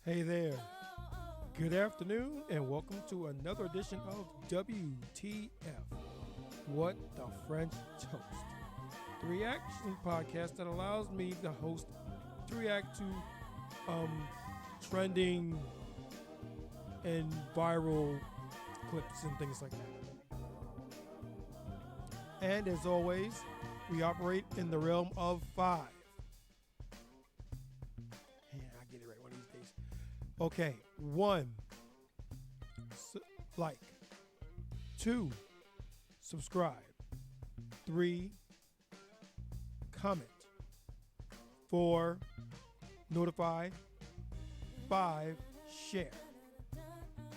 Hey there. Good afternoon and welcome to another edition of WTF. What the French Toast. The reaction podcast that allows me, the host, to react to trending and viral clips and things like that. And as always, we operate in the realm of 5. I get it right one of these days. Okay, 1, like. 2, subscribe. 3, comment. 4, notify. 5, share.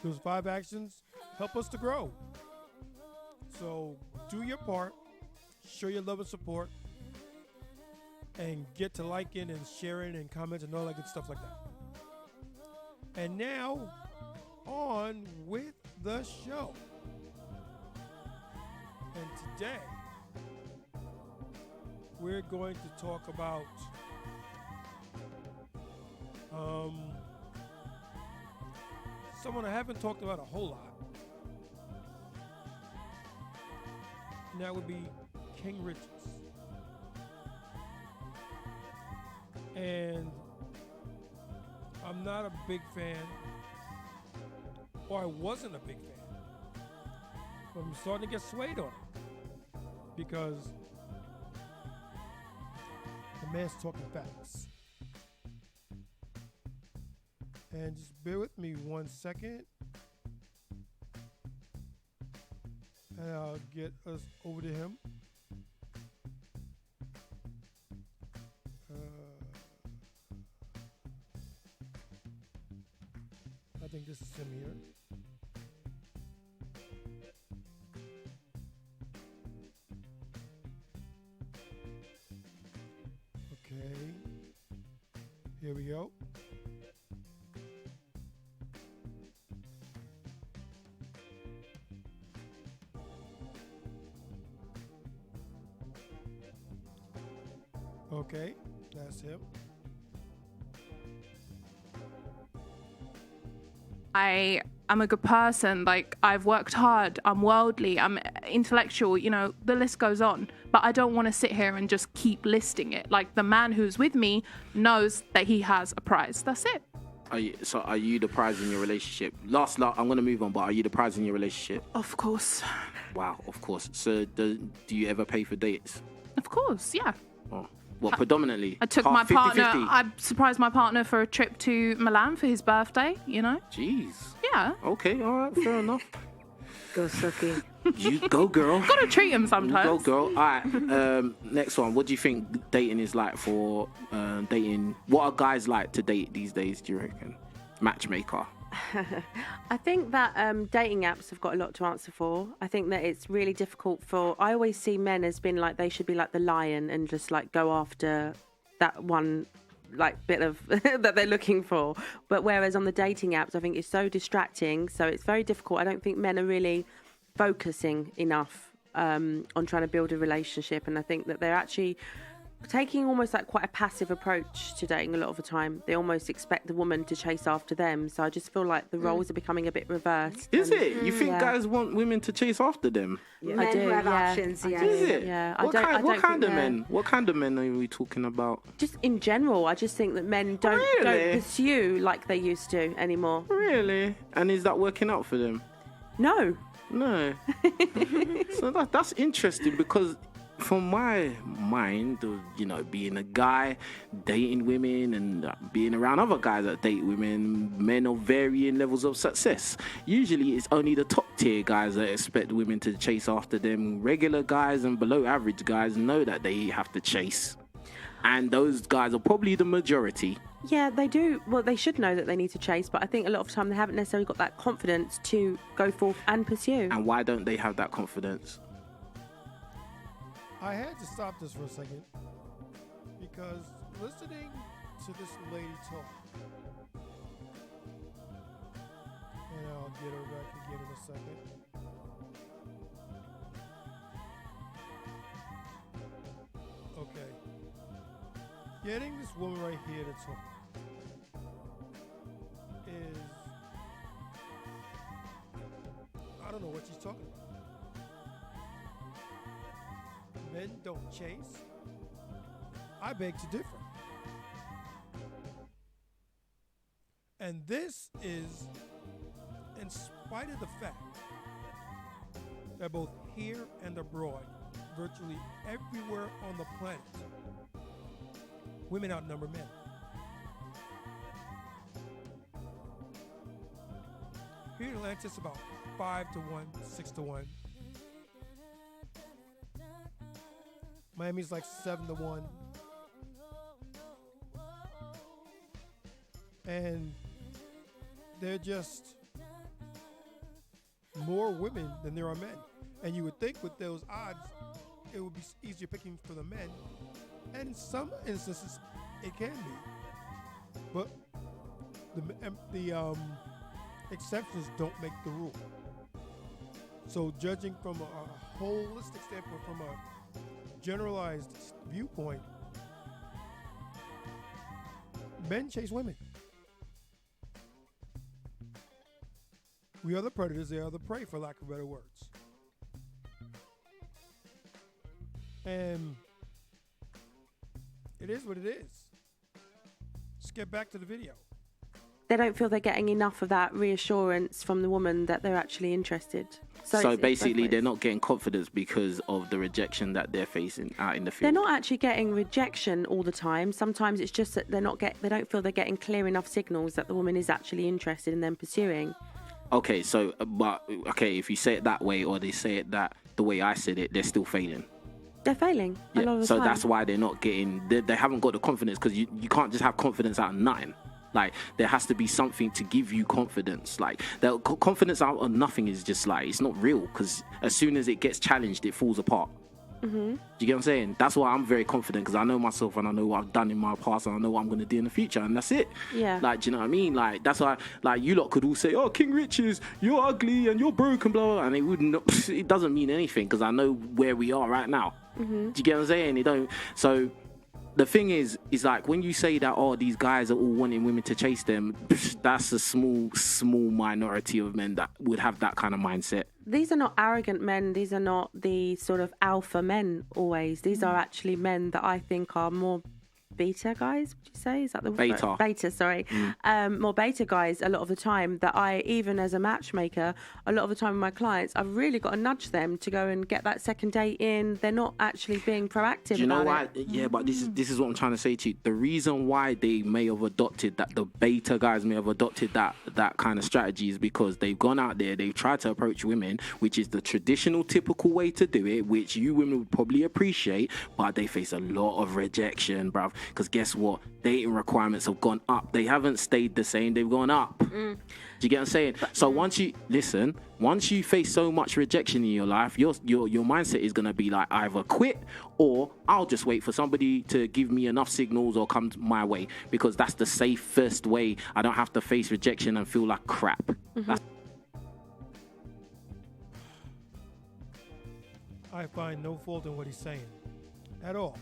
Those 5 actions help us to grow. So do your part, show your love and support, and get to liking and sharing and commenting and all that good stuff like that. And now, on with the show. And today, we're going to talk about someone I haven't talked about a whole lot. And that would be King Richez. And I'm not a big fan, or I wasn't a big fan, but I'm starting to get swayed on it because the man's talking facts. And just bear with me 1 second, and I'll get us over to him. I think this is him here. Okay. Here we go. Okay, that's him. I am a good person. Like, I've worked hard. I'm worldly. I'm intellectual. You know, the list goes on. But I don't want to sit here and just keep listing it. Like, the man who's with me knows that he has a prize. That's it. Are you the prize in your relationship? Last, I'm going to move on, but are you the prize in your relationship? Of course. Wow, of course. So do you ever pay for dates? Of course, yeah. Oh. What, predominantly? I took Half my 50, partner. 50? I surprised my partner for a trip to Milan for his birthday, you know? Jeez. Yeah. Okay, all right, fair enough. Go, Suki. You go, girl. Gotta treat him sometimes. Go, girl. All right, next one. What do you think dating is like for dating? What are guys like to date these days, do you reckon? Matchmaker. I think that dating apps have got a lot to answer for. I think that it's really difficult I always see men as being like they should be like the lion and just like go after that one like bit of that they're looking for. But whereas on the dating apps, I think it's so distracting. So it's very difficult. I don't think men are really focusing enough on trying to build a relationship. And I think that they're actually taking almost like quite a passive approach to dating a lot of the time. They almost expect the woman to chase after them. So I just feel like the roles are becoming a bit reversed. Is it? You think yeah. guys want women to chase after them? Yeah. Men I do, who have yeah. options, I yeah. do. Is it? Yeah. What kind of men? What kind of men are we talking about? Just in general, I just think that men don't pursue like they used to anymore. Really? And is that working out for them? No. No. So that's interesting because from my mind of, being a guy, dating women and being around other guys that date women, men of varying levels of success. Usually it's only the top tier guys that expect women to chase after them. Regular guys and below average guys know that they have to chase. And those guys are probably the majority. Yeah, they do. Well, they should know that they need to chase, but I think a lot of the time they haven't necessarily got that confidence to go forth and pursue. And why don't they have that confidence? I had to stop this for a second because listening to this lady talk, and I'll get her back again in a second. Okay. Getting this woman right here to talk. talking about. Men don't chase. I beg to differ. And this is in spite of the fact that both here and abroad, virtually everywhere on the planet, women outnumber men. Here in Atlanta, it's about 5 to 1, 6 to 1. Miami's like 7 to 1. And they're just more women than there are men. And you would think with those odds, it would be easier picking for the men. And in some instances, it can be. But the exceptions don't make the rule. So judging from a holistic standpoint, from a generalized viewpoint, men chase women. We are the predators, they are the prey, for lack of better words. And it is what it is. Let's get back to the video. They don't feel they're getting enough of that reassurance from the woman that they're actually interested. So basically, they're not getting confidence because of the rejection that they're facing out in the field. They're not actually getting rejection all the time. Sometimes it's just that they don't feel they're getting clear enough signals that the woman is actually interested in them pursuing. Okay, so, if you say it that way, or they say it the way I said it, they're still failing. They're failing a lot of the so time. that's why they're not getting, they haven't got the confidence, because you can't just have confidence out of nothing. Like, there has to be something to give you confidence. Like, the confidence out of nothing is just like, it's not real, because as soon as it gets challenged, it falls apart. Mm-hmm. Do you get what I'm saying? That's why I'm very confident, because I know myself and I know what I've done in my past and I know what I'm going to do in the future, and that's it. Yeah. Like, do you know what I mean? Like, that's why, like, you lot could all say, oh, King Richez, you're ugly and you're broken, blah, blah, blah, and it wouldn't, it doesn't mean anything, because I know where we are right now. Mm-hmm. Do you get what I'm saying? It don't. So the thing is like, when you say that, oh, these guys are all wanting women to chase them, that's a small minority of men that would have that kind of mindset. These are not arrogant men. These are not the sort of alpha men always. These are actually men that I think are more beta guys, would you say? Is that the word? Beta, sorry. More beta guys a lot of the time, that I, even as a matchmaker, a lot of the time with my clients, I've really got to nudge them to go and get that second date in. They're not actually being proactive. Do you know why? Yeah, but this is what I'm trying to say to you. The reason why they may have adopted that, the beta guys may have adopted that kind of strategy, is because they've gone out there, they've tried to approach women, which is the traditional, typical way to do it, which you women would probably appreciate, but they face a lot of rejection, bruv. Because guess what? Dating requirements have gone up. They haven't stayed the same. They've gone up. Do you get what I'm saying? So once you face so much rejection in your life, your mindset is going to be like, either quit, or I'll just wait for somebody to give me enough signals or come my way, because that's the safest way. I don't have to face rejection and feel like crap. Mm-hmm. I find no fault in what he's saying at all.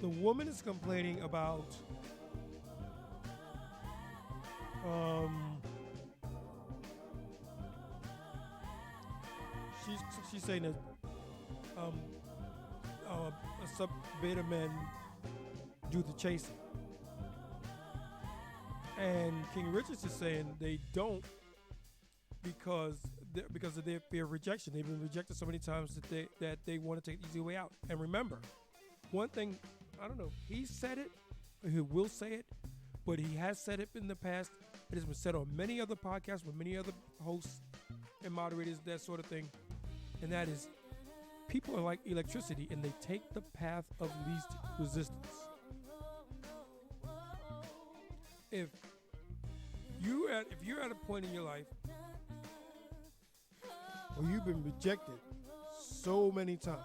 The woman is complaining about she's saying that sub beta men do the chasing, and King Richez is saying they don't because of their fear of rejection. They've been rejected so many times that they want to take the easy way out. And remember, one thing, I don't know, he said it, or he will say it, but he has said it in the past. It has been said on many other podcasts with many other hosts and moderators, that sort of thing. And that is, people are like electricity, and they take the path of least resistance. If you're at a point in your life where you've been rejected so many times,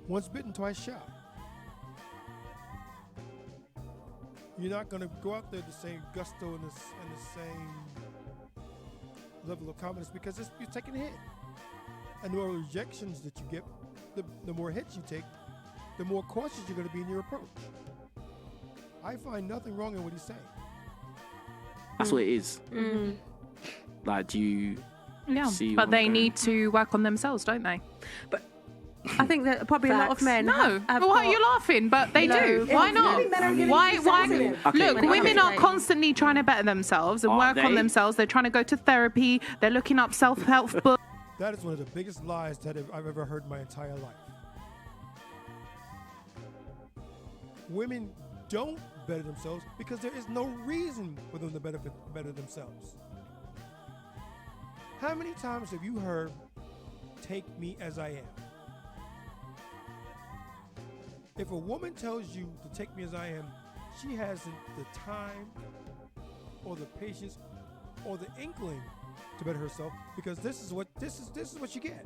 once bitten, twice shy, you're not going to go out there the same gusto and the same level of confidence, because you're taking a hit. And the more rejections that you get, the more hits you take, the more cautious you're going to be in your approach. I find nothing wrong in what he's saying. That's what it is. Like, do you see? But what they I'm need to work on themselves, don't they? But I think that probably a lot of men. No, have why are got- you laughing? But they do. Why not? Maybe men are getting Why? too Why? sensitive. Okay, Look, okay. women are constantly trying to better themselves and Are work on they? themselves. They're trying to go to therapy. They're looking up self-help books. That is one of the biggest lies that I've ever heard in my entire life. Women don't better themselves because there is no reason for them to better themselves. How many times have you heard, "Take me as I am"? If a woman tells you to take me as I am, she hasn't the time or the patience or the inkling to better herself, because this is what you get.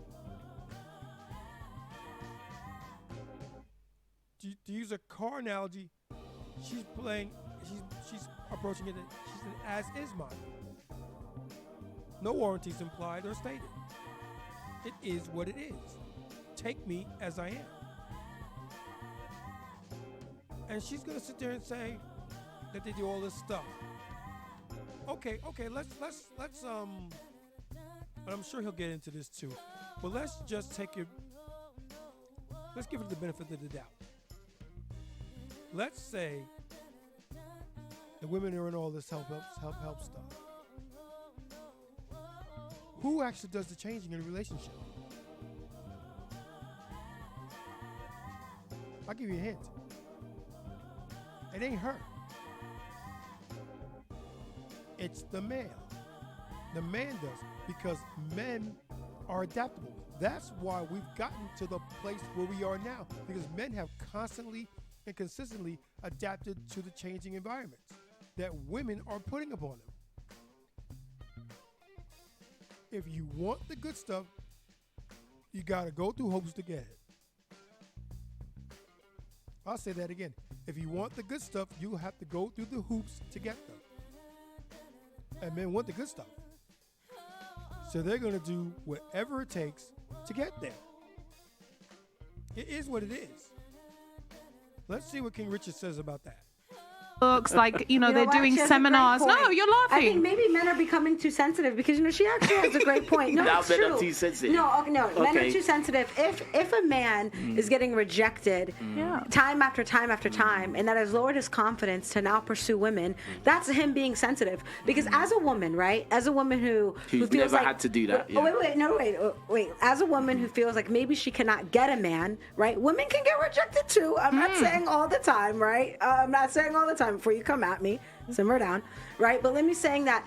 To use a car analogy, she's approaching it. She's an as-is model. No warranties implied or stated. It is what it is. Take me as I am. And she's gonna sit there and say that they do all this stuff. Okay, let's and I'm sure he'll get into this too. But let's just let's give it the benefit of the doubt. Let's say the women are in all this help stuff. Who actually does the changing in a relationship? I'll give you a hint. It ain't her. It's the male. The man does, because men are adaptable. That's why we've gotten to the place where we are now, because men have constantly and consistently adapted to the changing environments that women are putting upon them. If you want the good stuff, you got to go through hoops to get it. I'll say that again. If you want the good stuff, you have to go through the hoops to get them. And men want the good stuff. So they're going to do whatever it takes to get there. It is what it is. Let's see what King Richez says about that. Books, like, You know they're what? doing She has a great seminars. point. No, you're I think laughing. maybe men are becoming too sensitive, because she actually has a great point. No, Now it's men are true. too sensitive. No, men are Okay. too sensitive. If a man is getting rejected time after time after time, and that has lowered his confidence to now pursue women, that's him being sensitive. Because as a woman, right? As a woman who Who's feels never like, had to do that, Oh, yeah. wait. As a woman who feels like maybe she cannot get a man, right? Women can get rejected too. I'm not saying all the time, right? I'm not saying all the time before you come at me. Simmer down, right? But let me saying that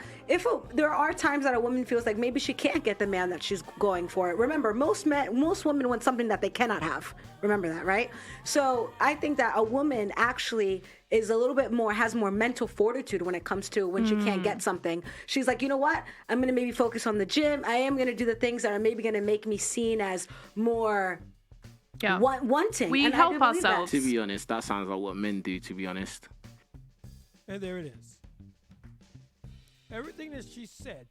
there are times that a woman feels like maybe she can't get the man that she's going for. Remember, most women want something that they cannot have. Remember that, right? So I think that a woman actually is a little bit more, has more mental fortitude when it comes to when she can't get something. She's like, you know what? I'm going to maybe focus on the gym. I am going to do the things that are maybe going to make me seen as more wanting. We And I help do believe that. ourselves. To be honest, that sounds like what men do, to be honest. And there it is. Everything that she said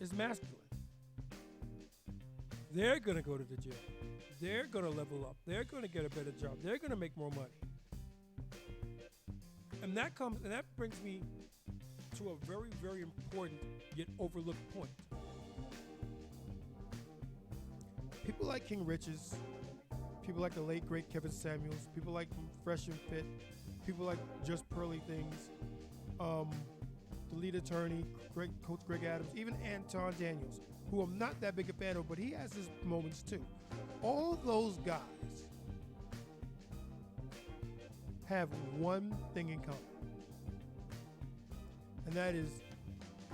is masculine. They're going to go to the gym. They're going to level up. They're going to get a better job. They're going to make more money. And that brings me to a very, very important yet overlooked point. People like King Richez, people like the late great Kevin Samuels, people like Fresh and Fit, people like Just Pearly Things, the lead attorney, Coach Greg Adams, even Anton Daniels, who I'm not that big a fan of, but he has his moments too. All those guys have one thing in common, and that is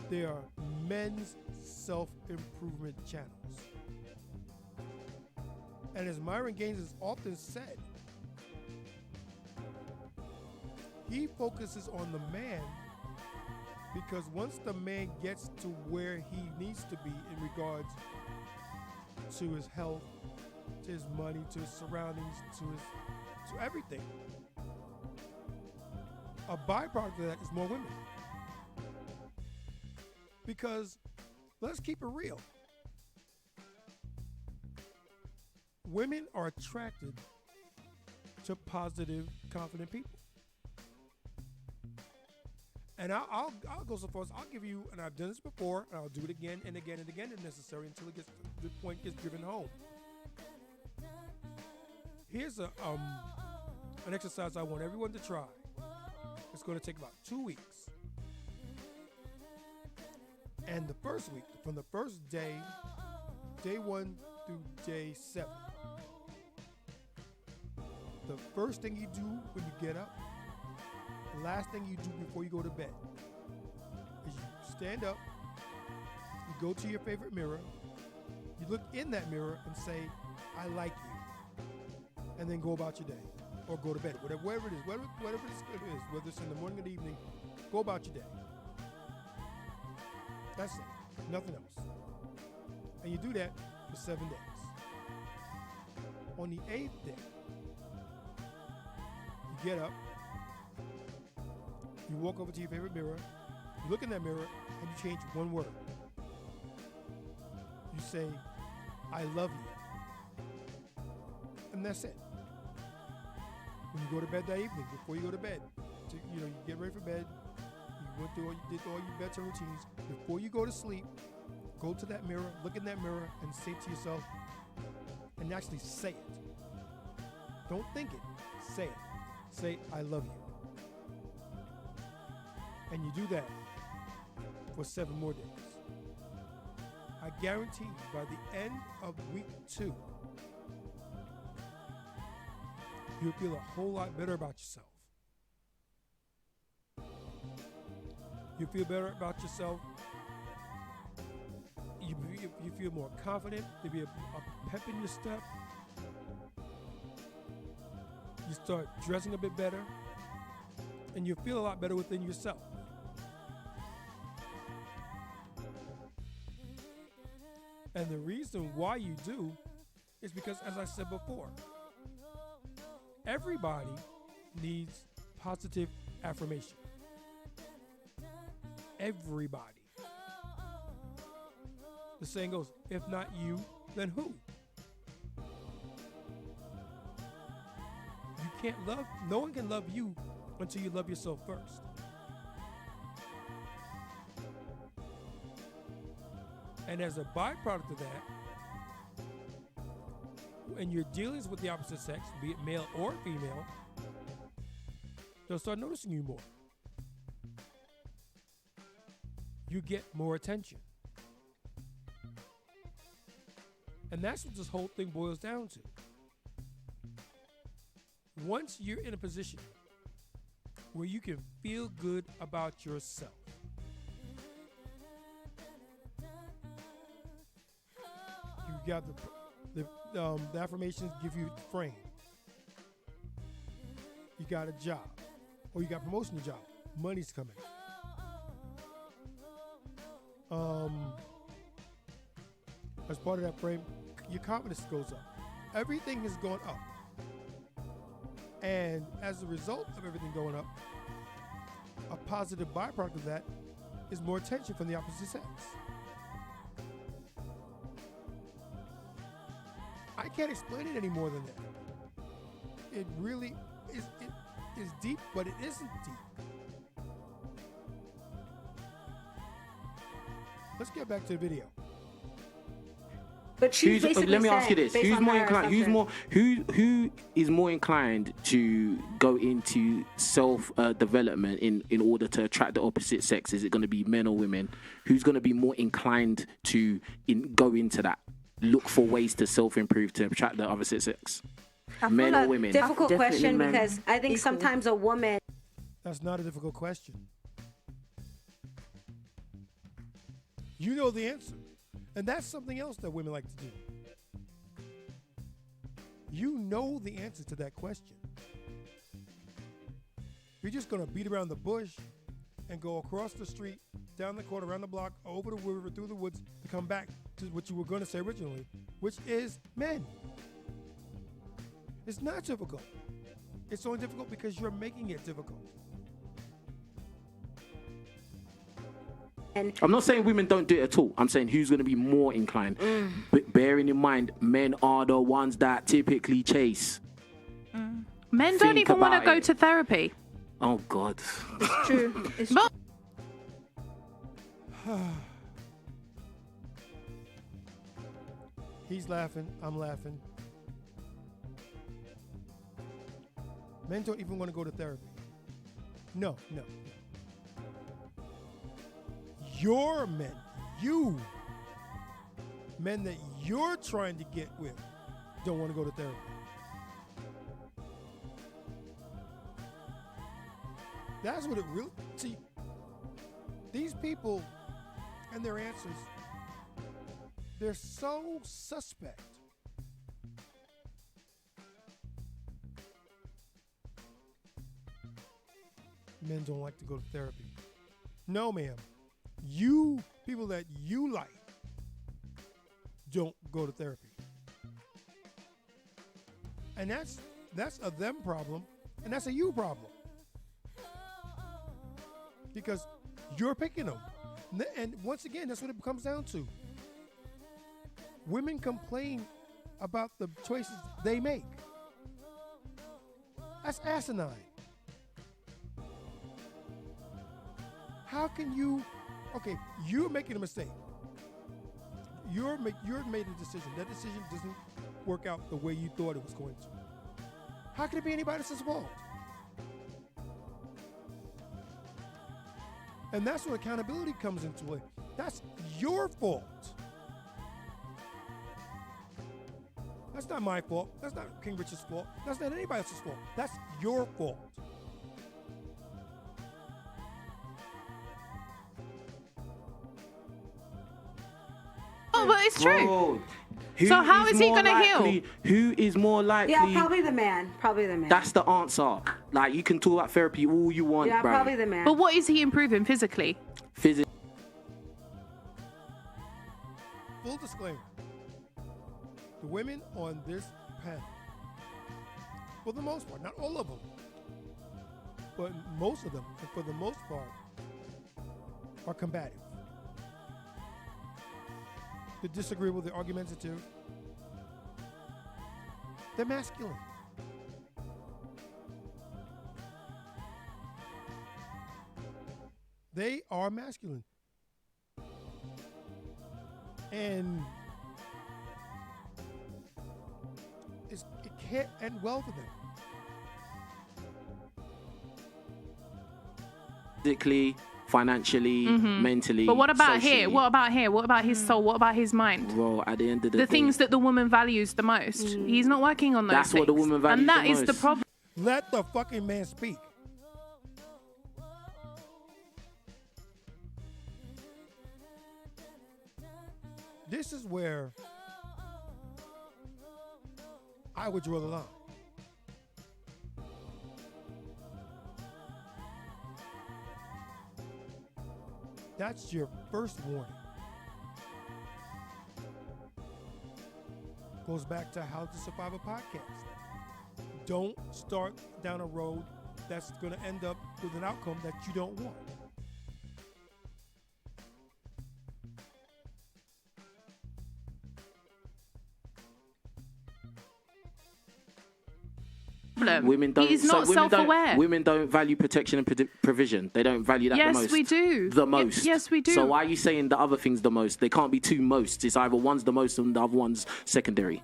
they are men's self-improvement channels. And as Myron Gaines has often said, he focuses on the man because once the man gets to where he needs to be in regards to his health, to his money, to his surroundings, to everything, a byproduct of that is more women. Because let's keep it real. Women are attracted to positive, confident people. And I'll go so far as I'll give you, and I've done this before, and I'll do it again and again and again if necessary until the point gets driven home. Here's an exercise I want everyone to try. It's going to take about 2 weeks. And the first week, from the first day 1 through day 7, the first thing you do when you get up, the last thing you do before you go to bed, is you stand up, you go to your favorite mirror, you look in that mirror and say, I like you, and then go about your day, or go to bed, whatever it is, whatever it is, whether it's in the morning or the evening, go about your day. That's it, nothing else. And you do that for 7 days. On the 8th day, you get up, you walk over to your favorite mirror, you look in that mirror, and you change one word. You say, I love you. And that's it. When you go to bed that evening, before you go to bed, you get ready for bed, you did all your bedtime routines. Before you go to sleep, go to that mirror, look in that mirror, and say to yourself, and actually say it. Don't think it, say it. Say, I love you. And you do that for 7 more days. I guarantee you, by the end of week 2, you'll feel a whole lot better about yourself. You feel better about yourself. You feel more confident. There'll be a pep in your step. You start dressing a bit better. And you feel a lot better within yourself. And the reason why you do is because, as I said before, everybody needs positive affirmation. Everybody. The saying goes, if not you, then who? No one can love you until you love yourself first. And as a byproduct of that, when you're dealing with the opposite sex, be it male or female, they'll start noticing you more. You get more attention. And that's what this whole thing boils down to. Once you're in a position where you can feel good about yourself, you got the affirmations give you frame. You got a job, or you got promotion in your job. Money's coming. As part of that frame, your confidence goes up. Everything is going up. And as a result of everything going up, a positive byproduct of that is more attention from the opposite sex. I can't explain it any more than that. It really is deep, but it isn't deep. Let's get back to the video. But she's basically let me ask you saying, this: based who's on more her inclined? Who is more inclined to go into self development in order to attract the opposite sex? Is it going to be men or women? Who's going to be more inclined to go into that? Look for ways to self improve to attract the opposite sex. Men or women? Difficult question, men. because I think sometimes a woman. That's not a difficult question. You know the answer. And that's something else that women like to do. You know the answer to that question. You're just going to beat around the bush and go across the street, down the corner, around the block, over the river, through the woods to come back to what you were going to say originally, which is men. It's not difficult. It's only difficult because you're making it difficult. I'm not saying women don't do it at all. I'm saying who's going to be more inclined. But bearing in mind, men are the ones that typically chase. Men don't think even want to about go it. to therapy. Oh God. It's true. It's But He's laughing. I'm laughing. Men don't even want to go to therapy. No. Your men, men that you're trying to get with, don't want to go to therapy. That's what it really. See, these people and their answers, they're so suspect. Men don't like to go to therapy. No, ma'am. You, people that you like, don't go to therapy. And that's a them problem, and that's a you problem. Because you're picking them. And once again, that's what it comes down to. Women complain about the choices they make. That's asinine. How can you? Okay, you're making a mistake. You're made a decision. That decision doesn't work out the way you thought it was going to. How can it be anybody else's fault? And that's where accountability comes into play. That's your fault. That's not my fault. That's not King Richez's fault. That's not anybody else's fault. That's your fault. oh, but it's true. Bro, who So how is he more gonna heal? likely- Who is more likely? Yeah, probably the man. Probably the man. That's the answer. Like, you can talk about therapy all you want, yeah, bro. probably the man. But what is he improving physically? Physics. Full disclaimer. The women on this panel, for the most part, not all of them, but most of them, and for the most part, are combative. They're disagreeable, they're argumentative. They're masculine. They are masculine. And it can't end well for them. Physically, financially, mentally. But what about socially. here? What about here? What about his soul? What about his mind? Bro, at the end of the The day, things that the woman values the most. He's not working on those That's what the things. woman values And that the is the most. problem. Let the fucking man speak. This is where I would draw the line. That's your first warning. Goes back to How to Survive a Podcast. Don't start down a road that's going to end up with an outcome that you don't want. women don't. He's not self-aware. Women don't value protection and provision. They don't value that the Yes, most. we do. The most. Yes, we do. So why are you saying the other thing's the most? They can't be two most. It's either one's the most and the other one's secondary.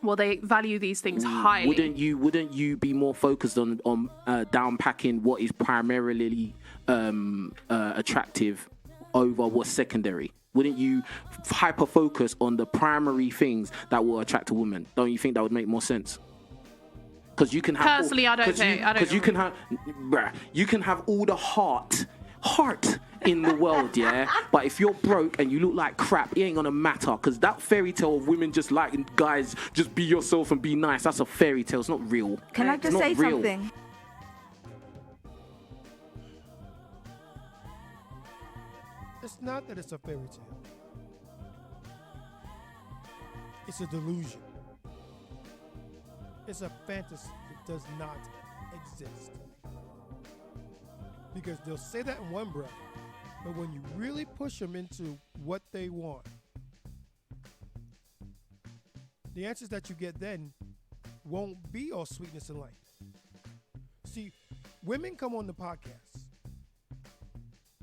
Well, they value these things highly. Wouldn't you be more focused on downpacking what is primarily attractive over what's secondary? Wouldn't you hyper focus on the primary things that will attract a woman? Don't you think that would make more sense? Because you can have Personally, I don't think. Because you can have, you can have all the heart in the world, yeah. But if you're broke and you look like crap, it ain't gonna matter. Because that fairy tale of women just liking guys, just be yourself and be nice. That's a fairy tale. It's not real. Can I just It's say not real. something? It's not that it's a fairy tale. It's a delusion. It's a fantasy that does not exist. Because they'll say that in one breath, but when you really push them into what they want, the answers that you get then won't be all sweetness and light. women come on the podcast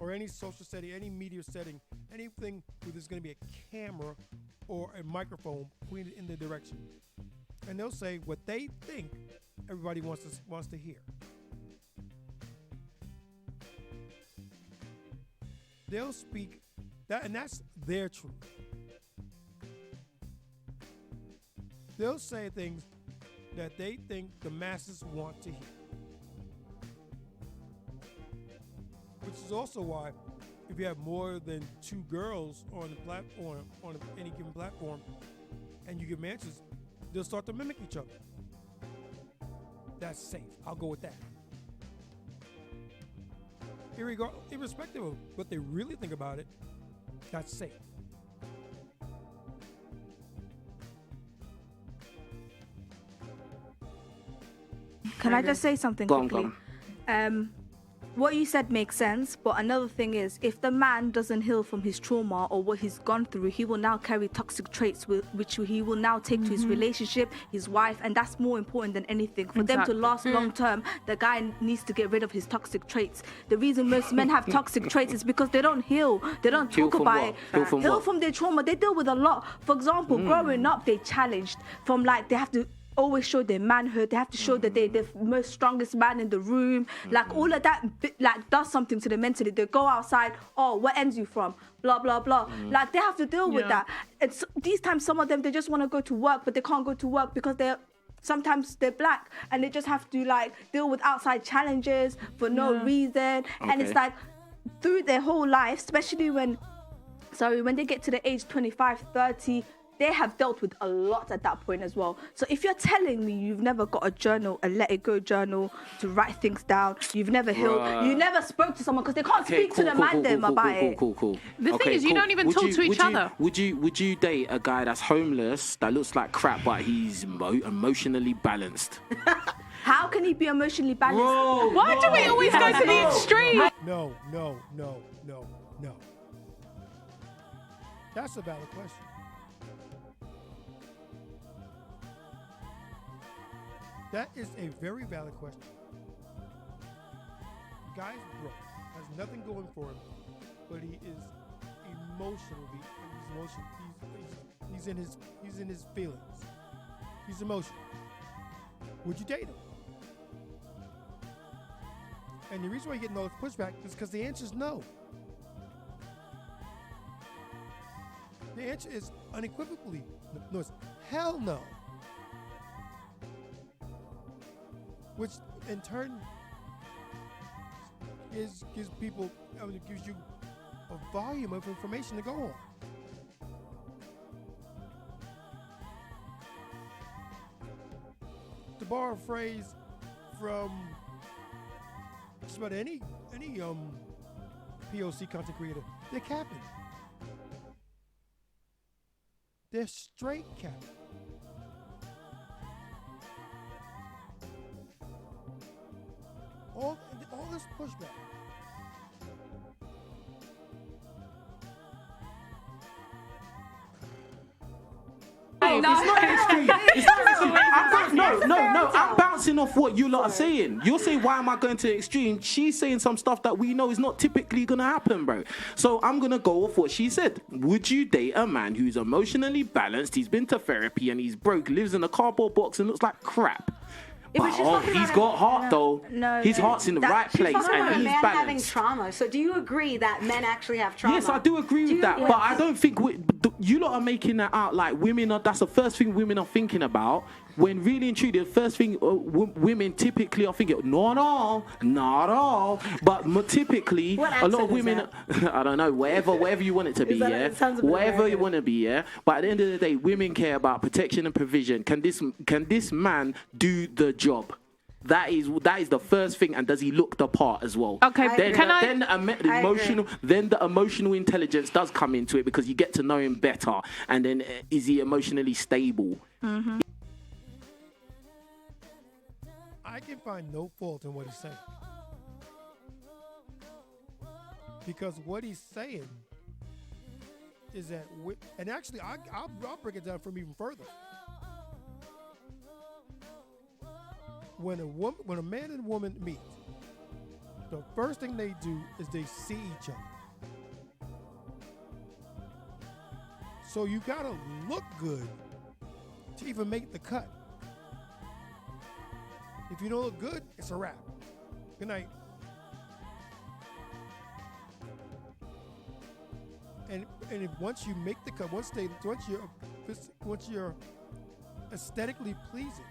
or any social setting, any media setting, anything where there's going to be a camera or a microphone pointed in their direction, and they'll say what they think everybody wants to hear. They'll speak that, and that's their truth. They'll say things that they think the masses want to hear. Which is also why, if you have more than 2 girls on the platform, on any given platform, and you give answers, they'll start to mimic each other. That's safe. I'll go with that. Irrespective of what they really think about it, that's safe. Can I just say something Go on, quickly? go on. What you said makes sense, but another thing is, if the man doesn't heal from his trauma or what he's gone through, he will now carry toxic traits which he will now take to his relationship, his wife, and that's more important than anything. For them to last long term, the guy needs to get rid of his toxic traits. The reason most men have toxic traits is because they don't heal. They don't talk about it. Heal from their trauma. They deal with a lot. For example, growing up, they challenged from like they have to always show their manhood. They have to show that they're the most strongest man in the room. Like all of that like does something to them mentally. They go outside, oh, what ends you from? Blah, blah, blah. Like they have to deal with that. It's these times some of them, they just want to go to work, but they can't go to work because sometimes they're black and they just have to like deal with outside challenges for no reason. And it's like through their whole life, especially when they get to the age 25, 30, they have dealt with a lot at that point as well. So if you're telling me you've never got a journal, a let it go journal to write things down, you've never healed, you never spoke to someone because they can't speak to the man them about it. Cool. The thing is, you don't even talk to each other. Would you date a guy that's homeless, that looks like crap, but he's emotionally balanced? How can he be emotionally balanced? Why do we always go to the extreme? No. That's a valid question. That is a very valid question. Guy's broke, has nothing going for him, but he is he's in his feelings. He's emotional. Would you date him? And the reason why you're getting all this pushback is because the answer is no. The answer is unequivocally no. It's hell no. Which in turn gives people, gives you a volume of information to go on. To borrow a phrase from just about any POC content creator, they're capping. They're straight capping. All this pushback. It's not extreme. No. I'm bouncing off what you lot are saying. You're saying, why am I going to the extreme? She's saying some stuff that we know is not typically going to happen, bro. So I'm going to go off what she said. Would you date a man who's emotionally balanced, he's been to therapy, and he's broke, lives in a cardboard box and looks like crap? But, he's got heart though. No, his heart's in the right place and he's man balanced. having trauma. So do you agree that men actually have trauma? Yes, I do agree with that. But I don't think you lot are making that out like that's the first thing women are thinking about. When really and truly, the first thing women typically are thinking, not all, but typically a lot of women, I don't know, whatever you want it to be, whatever you want to be, But at the end of the day, women care about protection and provision. Can this man do the job? That is the first thing, and does he look the part as well? Okay, then the emotional intelligence does come into it because you get to know him better, and then is he emotionally stable? Mm-hmm. I can find no fault in what he's saying. Because what he's saying is that, and actually, I'll break it down from even further. When a man and a woman meet, the first thing they do is they see each other. So you gotta look good to even make the cut. If you don't look good, it's a wrap. Good night. And if once you make the cut, once you're aesthetically pleasing,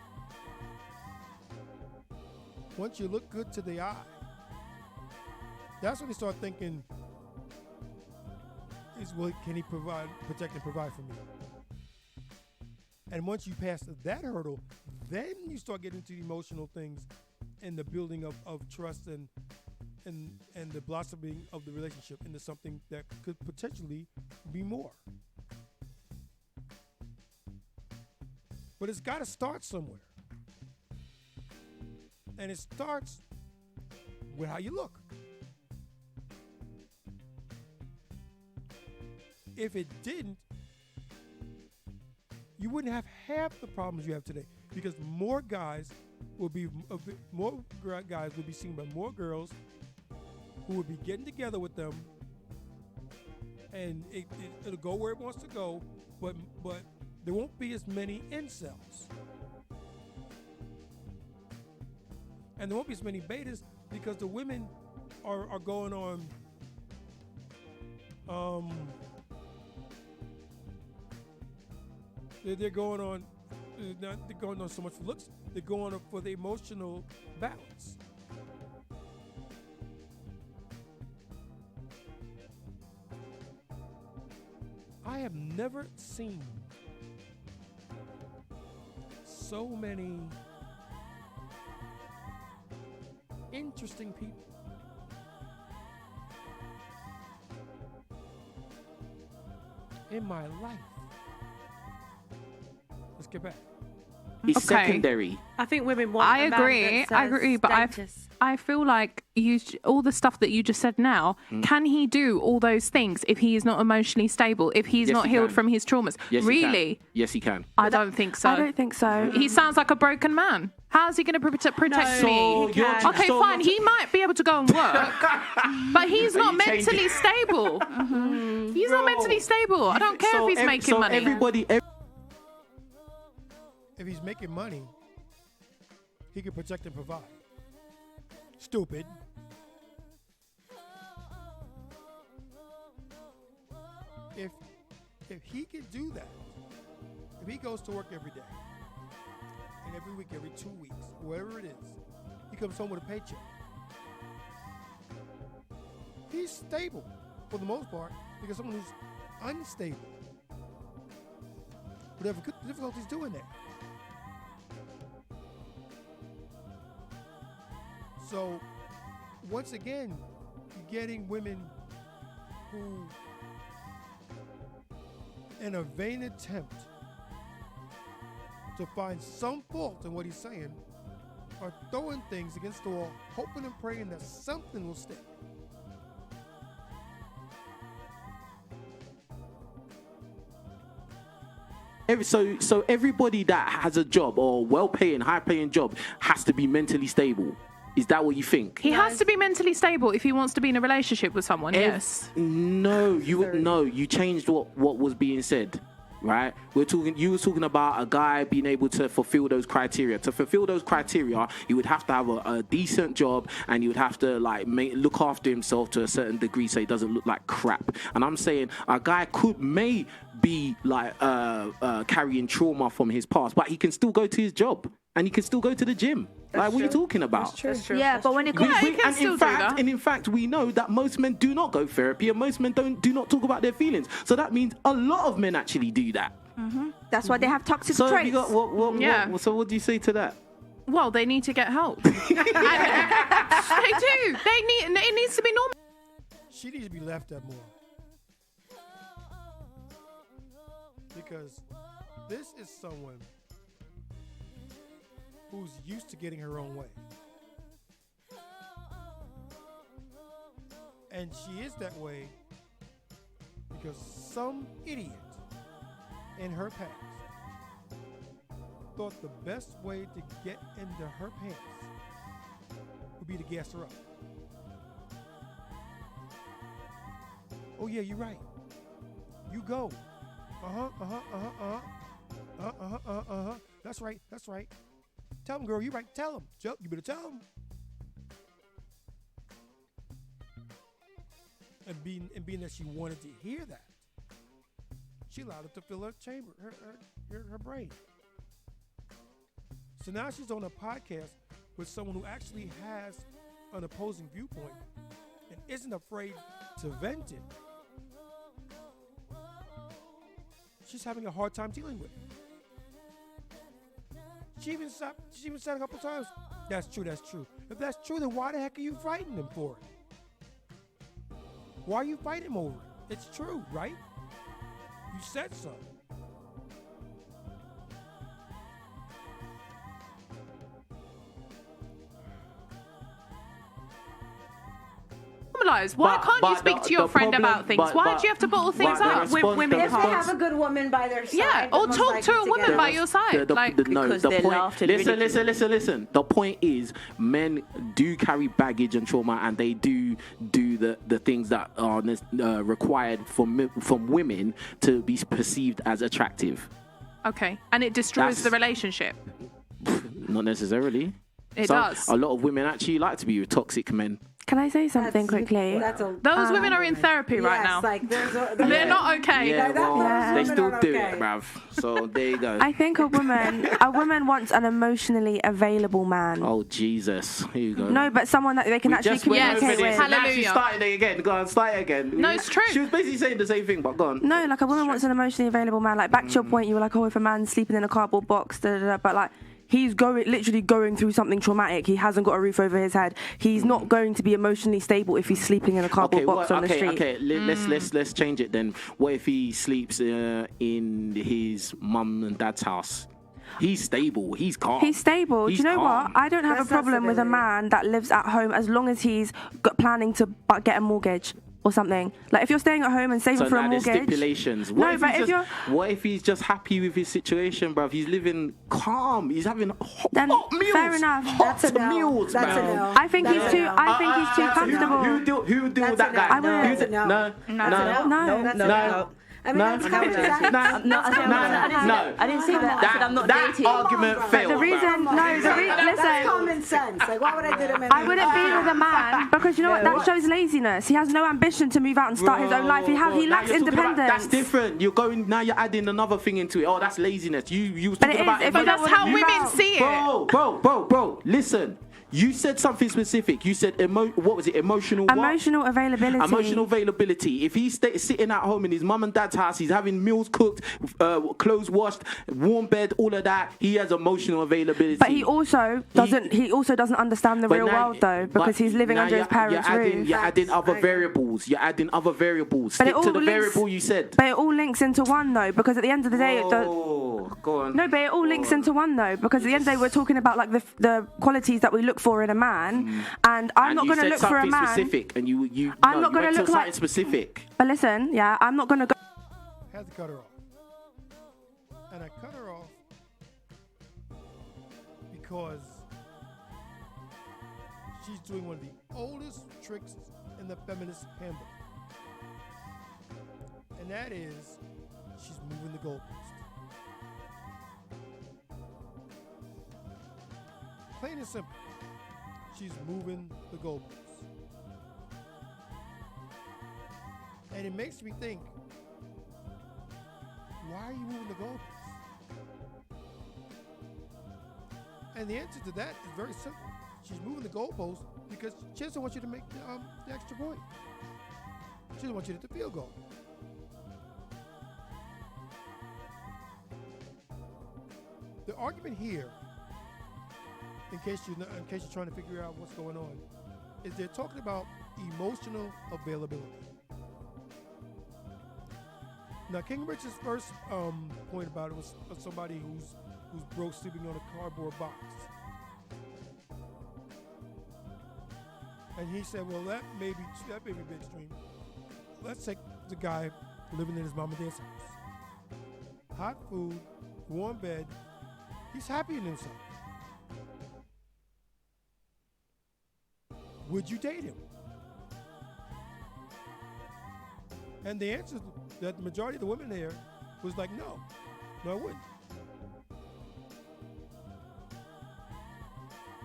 once you look good to the eye, that's when they start thinking, can he protect and provide for me? And once you pass that hurdle, then you start getting into the emotional things and the building of trust and the blossoming of the relationship into something that could potentially be more. But it's got to start somewhere. And it starts with how you look. If it didn't, you wouldn't have half the problems you have today, because more guys will be seen by more girls who will be getting together with them, and it'll go where it wants to go, but there won't be as many incels. And there won't be as many betas because the women are going on they're going on so much for looks, they're going on for the emotional balance. I have never seen so many interesting people. In my life. Let's get back. It's Okay. secondary. I think women want. I a man agree. that I says agree, but status. I feel like all the stuff that you just said now, can he do all those things if he is not emotionally stable, if he's Yes, not he healed can. from his traumas? Yes, Really? He can. Yes, he can. I don't think so. I don't think so. He sounds like a broken man. How is he going to protect No, me? he can. Okay, fine. He might be able to go and work, but he's not mentally stable. He's not mentally stable. I don't care if he's making money. If he's making money, he can protect and provide. Stupid. If he can do that, if he goes to work every day, and every week, every 2 weeks, whatever it is, he comes home with a paycheck. He's stable for the most part, because someone who's unstable would have difficulties doing that. So, once again, you're getting women who, in a vain attempt to find some fault in what he's saying, are throwing things against the wall, hoping and praying that something will stick. So everybody that has a job or well-paying, high-paying job has to be mentally stable. Is that what you think? He has to be mentally stable if he wants to be in a relationship with someone. Yes. No, you changed what was being said, right? You were talking about a guy being able to fulfill those criteria. To fulfill those criteria, you would have to have a decent job, and you would have to look after himself to a certain degree so he doesn't look like crap. And I'm saying a guy may be carrying trauma from his past, but he can still go to his job and he can still go to the gym. What are you talking about? That's true. Yeah, but when it comes, In fact, we know that most men do not go therapy, and most men do not talk about their feelings. So that means a lot of men actually do that. that's why they have toxic So traits. you got so what do you say to that? Well, they need to get help. They do. It needs to be normal. She needs to be left up more. Because this is someone who's used to getting her own way. And she is that way because some idiot in her past thought the best way to get into her pants would be to gas her up. Oh yeah, you're right. You go. That's right. That's right. Tell him, girl. You're right. Tell him. You better tell him. And being that she wanted to hear that, she allowed it to fill her chamber, her brain. So now she's on a podcast with someone who actually has an opposing viewpoint and isn't afraid to vent it. She's having a hard time dealing with it. She even said a couple times, that's true. If that's true, then why the heck are you fighting him for it? Why are you fighting him over it? It's true, right? You said so. Why can't you speak to your friend about things? Why do you have to bottle things up with women? If they have a good woman by their side, Yeah, or talk to a woman by your side. Because they're point, laughing listen. The point is, men do carry baggage and trauma, and they do the things that are required from women to be perceived as attractive. Okay, and it destroys the relationship. Not necessarily. It does. A lot of women actually like to be with toxic men. Can I say something quickly? Those women are in therapy right now. Like They're not okay. Yeah, well, they still do okay. it, bruv. So there you go. I think a woman wants an emotionally available man. Oh Jesus! Here you go. No, but someone that they can actually communicate with. Now she's starting it again. Go on, start it again. No, it's true. She was basically saying the same thing, but go on. No, like a woman wants an emotionally available man. Like back to your point, you were like, oh, if a man's sleeping in a cardboard box, but like. He's literally going through something traumatic. He hasn't got a roof over his head. He's not going to be emotionally stable if he's sleeping in a cardboard box on the street. Okay, let's change it then. What if he sleeps in his mum and dad's house? He's stable. He's calm. He's stable. Do you know what? I don't have a problem with a man that lives at home as long as he's planning to get a mortgage. Or something. Like if you're staying at home and saving for a mortgage. Stipulations. What if he's just happy with his situation, bruv? He's living calm. He's having hot meals. Fair enough. Hot meals, bruv. I think he's too comfortable. Who deal with that guy? No. I mean, that's common sense. I didn't say that. I said I'm not dating. That argument failed. That's common sense. Like, why would I do that? I wouldn't be with a man because you know what? That shows laziness. He has no ambition to move out and start his own life. He lacks independence. That's different. You're adding another thing into it. Oh, that's laziness. You was talking about. But that's how women see it. Bro. Listen. You said something specific. You said what was it? Emotional availability. Emotional availability. If he's sitting at home in his mum and dad's house, he's having meals cooked, clothes washed, warm bed, all of that. He has emotional availability. But he also doesn't. He also doesn't understand the real world though, because he's living under his parents' roof. You're adding other variables. Stick to the variable you said. But it all links into one though, because at the end of the day, go on. No, but it all links into one though, because at the end of the day, we're talking about like the qualities that we look for in a man, and I'm not going to look for a man. Specific, and I'm not going to look like something specific. But listen, I'm not going to go. I had to cut her off, and I cut her off because she's doing one of the oldest tricks in the feminist handbook, and that is she's moving the goalpost. Plain and simple. She's moving the goalposts. And it makes me think, why are you moving the goalposts? And the answer to that is very simple. She's moving the goalposts because she doesn't want you to make the extra point. She doesn't want you to hit the field goal. The argument here, in case you're trying to figure out what's going on, is they're talking about emotional availability. Now, King Richez's first point about it was somebody who's broke sleeping on a cardboard box, and he said, "Well, that may be a bit extreme. Let's take the guy living in his mom and dad's house, hot food, warm bed. He's happy in himself. Would you date him?" And the answer that the majority of the women there was like, no, I wouldn't.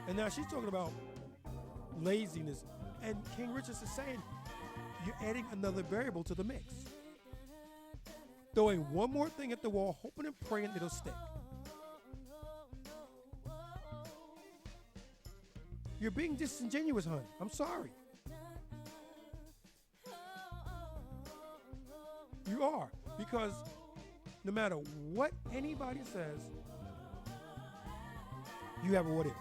And now she's talking about laziness. And King Richez is saying, you're adding another variable to the mix. Throwing one more thing at the wall, hoping and praying it'll stick. You're being disingenuous, hon. I'm sorry. You are. Because no matter what anybody says, you have a what if.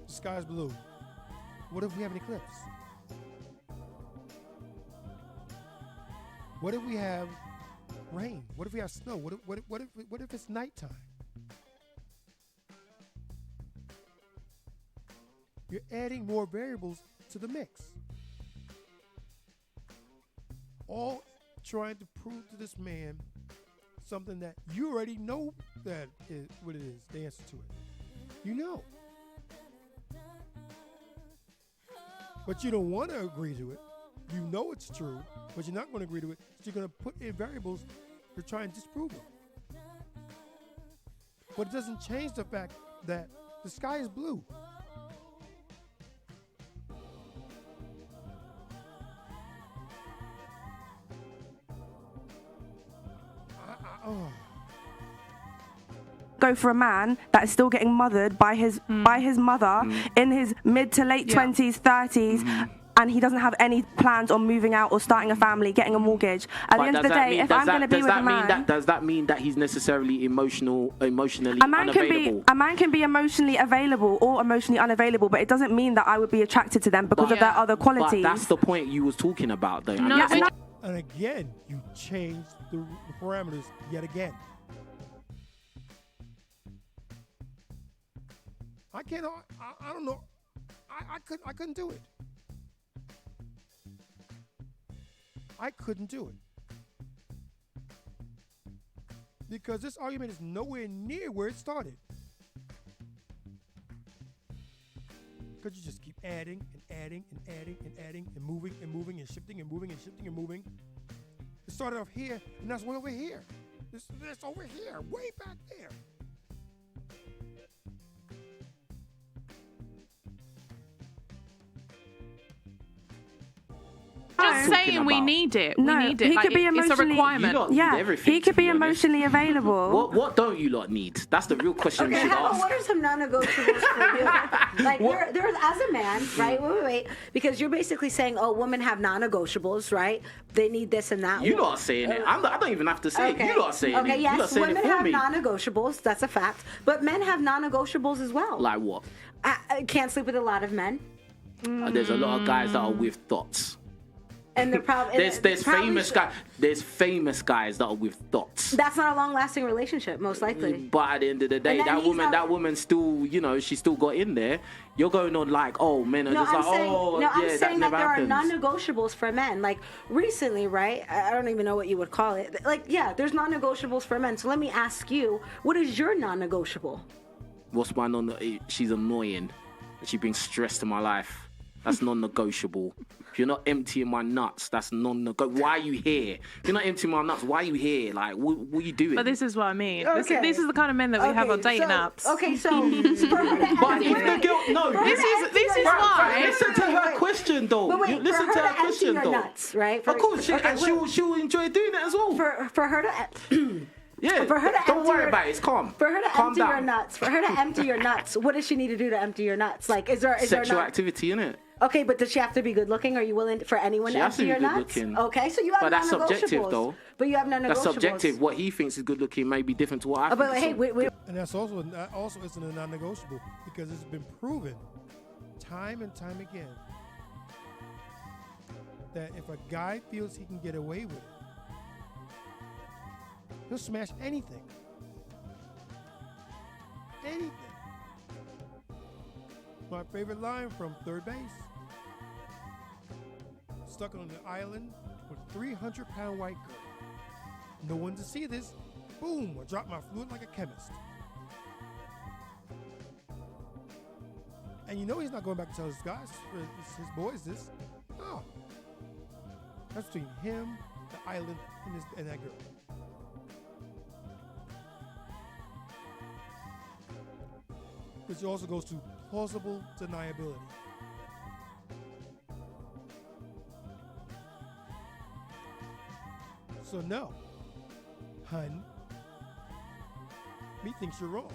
The sky's blue. What if we have an eclipse? What if we have rain? What if we have snow? What if it's nighttime? You're adding more variables to the mix. All trying to prove to this man something that you already know that is what it is, the answer to it. You know. But you don't want to agree to it. You know it's true, but you're not going to agree to it. So you're going to put in variables to try and disprove it. But it doesn't change the fact that the sky is blue. Go for a man that is still getting mothered by his mother in his mid to late 20s, 30s, and he doesn't have any plans on moving out or starting a family, getting a mortgage. At the end of the day, if I'm going to be with a man, does that mean that he's necessarily emotionally unavailable? A man can be emotionally available or emotionally unavailable, but it doesn't mean that I would be attracted to them because of their other qualities. But that's the point you was talking about, though. No, and again, you changed the parameters yet again. I can't. I don't know. I couldn't do it. I couldn't do it because this argument is nowhere near where it started. Because you just keep adding and adding and adding and adding and moving and moving and shifting and moving and shifting and moving. It started off here, and that's way over here. This over here, way back there. Just saying we need it. No, we need it. he Like, could be it's a emotionally- requirement. You lot need everything, he could to be honest. emotionally available. What don't you lot need? That's the real question we Okay, should how about ask. what are some non-negotiables for you? Like, there's as a man, right? Wait, because you're basically saying, oh, women have non-negotiables, right? They need this and that. You lot are saying it. I don't even have to say it. You lot are saying it. Okay, You lot are yes, saying women it for have me. non-negotiables. That's a fact. But men have non-negotiables as well. Like what? I can't sleep with a lot of men. There's a lot of guys that are with thoughts. And the problem There's famous guys. There's famous guys that are with thoughts. That's not a long-lasting relationship, most likely. But at the end of the day, And then that woman still, she still got in there. You're going on like, oh, men are just I'm like, saying, oh, I'm yeah, saying that that never there happens. are non-negotiables for men. Like recently, right? I don't even know what you would call it. Like, yeah, there's non-negotiables for men. So let me ask you, what is your non-negotiable? What's my she's annoying. She brings stress to my life. That's non-negotiable. If you're not emptying my nuts, that's non-negotiable. Why are you here? If you're not emptying my nuts, why are you here? Like, what are you doing? But this is what I mean. Okay. This is the kind of men that we have on dating apps. Okay, so for her to But if the girl, no, This is Right, why. listen to her question, though. But wait, You listen for to her her to empty question, your though. nuts, right? Of course, she'll enjoy doing it as well. For her to Yeah, for her to don't empty worry her- about it. It's calm. for her to Calm empty down. your nuts, for her to empty your nuts, what does she need to do to empty your nuts? Like, is there Sexual not activity, innit? Okay, but does she have to be good looking? Are you willing for anyone She to has to empty be your good nuts? looking. Okay, so you have But that's subjective, non-negotiables. though. But you have non-negotiables. That's subjective. What he thinks is good looking may be different to what I think. But hey, so. wait. And that also isn't a non-negotiable because it's been proven time and time again that if a guy feels he can get away with it, he'll smash anything. Anything. My favorite line from Third Base. Stuck on an island with a 300-pound white girl. No one to see this. Boom, I dropped my fluid like a chemist. And you know he's not going back to tell his guys, his boys this. No. That's between him, the island, and that girl. Which also goes to plausible deniability. So no, hun, me thinks you're wrong.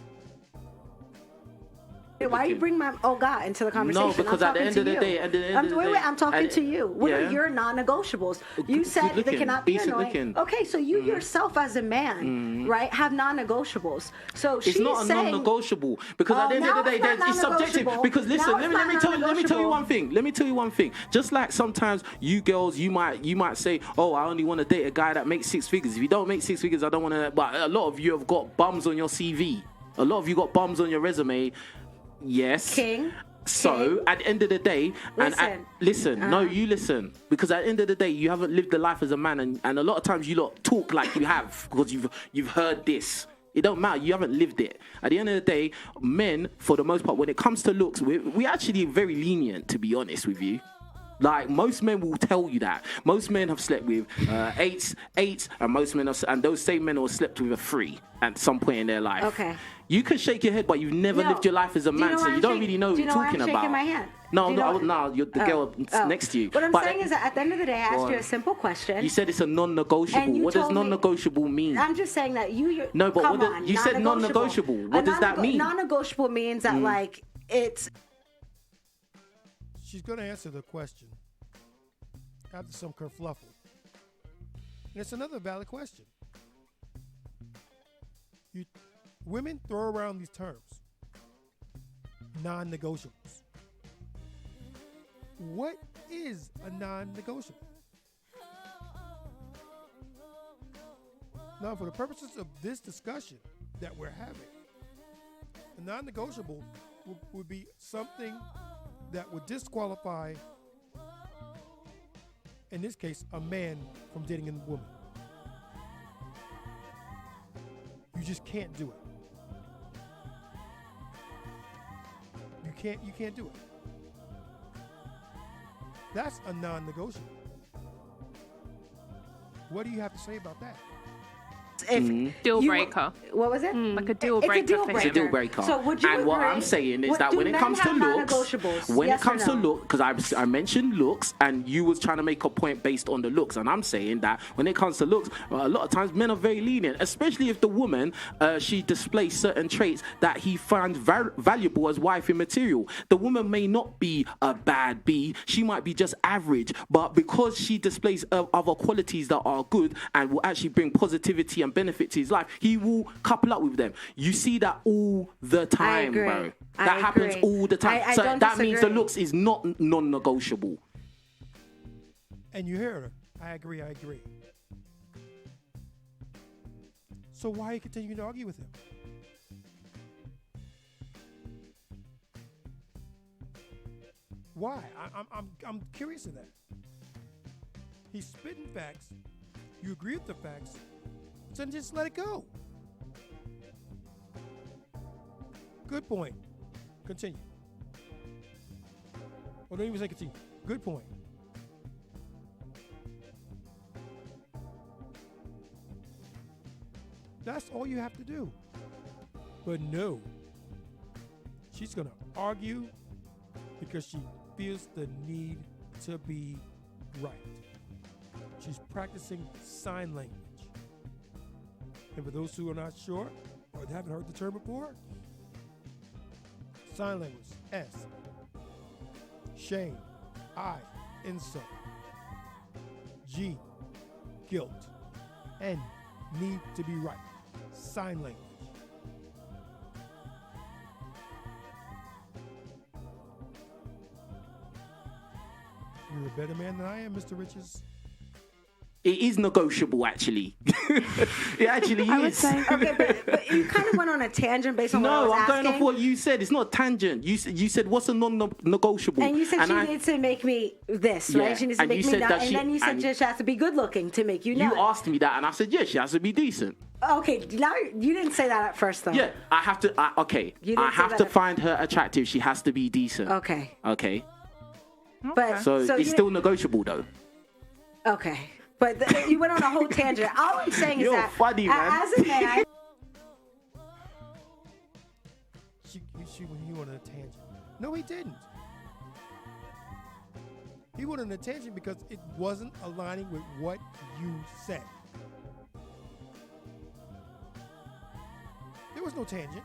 Why you bring my God into the conversation? No, because at the end of the day, I'm talking to you. What are your non-negotiables? You said they cannot be annoying. Okay, so you yourself as a man, right, have non-negotiables. So it's not a non-negotiable because at the end of the day, it's subjective. Because listen, let me tell you one thing. Let me tell you one thing. Just like sometimes you girls, you might say, oh, I only want to date a guy that makes 6 figures. If you don't make 6 figures, I don't want to. But a lot of you have got bums on your CV. A lot of you got bums on your resume. Yes. King. So at the end of the day, listen. No, you listen, because at the end of the day, you haven't lived the life as a man, and a lot of times you lot talk like you have because you've heard this. It don't matter. You haven't lived it. At the end of the day, men, for the most part, when it comes to looks, we actually very lenient, to be honest with you. Like most men will tell you that. Most men have slept with eights, and most men and those same men have slept with a 3 at some point in their life. Okay. You can shake your head, but you've never lived your life as a man, so you don't really know what you're talking about. Shaking my hand? No, you're the girl next to you. What I'm saying is that at the end of the day, I asked you a simple question. You said it's a non-negotiable. What does non-negotiable mean? I'm just saying that you. No, but you said non-negotiable. What does that mean? Non-negotiable means that like it's. She's going to answer the question after some kerfluffle. And it's another valid question. Women throw around these terms. Non-negotiables. What is a non-negotiable? Now, for the purposes of this discussion that we're having, a non-negotiable would be something that would disqualify, in this case, a man from dating a woman. You just can't do it. You can't do it. That's a non-negotiable. What do you have to say about that? Deal breaker. What was it? Like a deal breaker. It's a deal breaker. So would you agree? What I'm saying is that when it comes to looks, because I mentioned looks, and you was trying to make a point based on the looks, and I'm saying that when it comes to looks, a lot of times men are very lenient, especially if the woman she displays certain traits that he finds valuable as wifey material. The woman may not be a bad bee; she might be just average, but because she displays other qualities that are good and will actually bring positivity and benefit to his life, he will couple up with them. You see that all the time, bro. That happens all the time. So that means the looks is not non-negotiable. And you heard her. I agree. So why are you continuing to argue with him? Why? I'm curious of that. He's spitting facts. You agree with the facts. Then just let it go. Good point. Continue. Or don't even say continue. Good point. That's all you have to do. But no. She's going to argue because she feels the need to be right. She's practicing sign language. And for those who are not sure or haven't heard the term before, sign language. S. Shame. I. Insult. G. Guilt. N. Need to be right. Sign language. You're a better man than I am, Mr. Richez. It is negotiable, actually. It actually I would is. say. Okay, but you kind of went on a tangent based on what I was asking. No, I'm going off what you said. It's not a tangent. You said, what's a non-negotiable? And you said she needs to make me this, right? She needs to make me that. And then you said she has to be good looking to make you nut. You asked me that, and I said, yeah, she has to be decent. Okay, now you didn't say that at first, though. Yeah, I have to. You didn't I say have that to at- find her attractive. She has to be decent. Okay. Okay. But So, it's you- still negotiable though. Okay. But you went on a whole tangent. All I'm saying is You're that funny, man. as a man, He went on a tangent. No, he didn't. He went on a tangent because it wasn't aligning with what you said. There was no tangent.